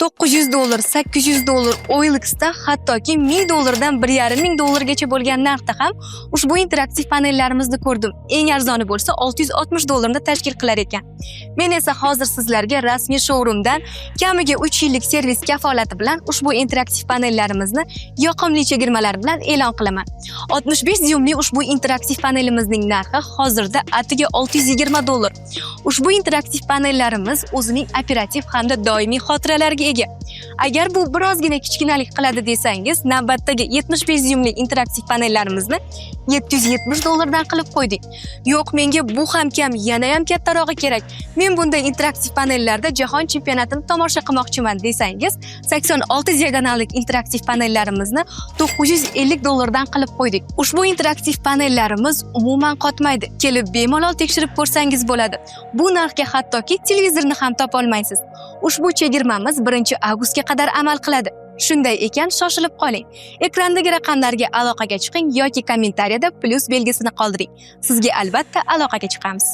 $900, $800 OLX'da hattoki $1000 dan $1,500 bo'lgan narxda ham ushbu interaktiv panellarimizni ko'rdim. Eng arzoni bo'lsa $660 ni tashkil qilar ekan. Men esa hozir sizlarga rasmiy showroomdan kamiga 3 yillik servis kafolati bilan ushbu interaktiv panellarimizni yoqimli chegirmalar bilan e'lon qilaman. 65 dyumli ushbu interaktiv panelimizning narxi hozirda atiga $620. Ushbu interaktiv panellarimiz o'zining operativ hamda doimiy xotiralarga ega. Agar bu birozgina kichkinalik qiladi desangiz, navbatdagi 75 dyumli interaktiv panellarimizni $770 dan qilib qo'ydik. Yo'q, menga bu ham kam, yana ham kattarog'i kerak. Men bunday interaktiv panellarda jahon chempionatini tomosha qilmoqchiman desangiz, 86 diagonallik interaktiv panellarimizni $950 dan qilib qo'ydik. Ushbu interaktiv panellarimiz umuman qotmaydi. Kelib bemalol tekshirib ko'rsangiz bo'ladi. Bu narxga hattoki televizorni ham topa olmaysiz. Ushbu chegirmamiz 1-avgustga qadar amal qiladi. Shunday ekan, shoshilib qoling. Ekrandagi raqamlarga aloqaga chiqing yoki kommentariyada plus belgisini qoldiring. Sizga albatta aloqaga chiqamiz.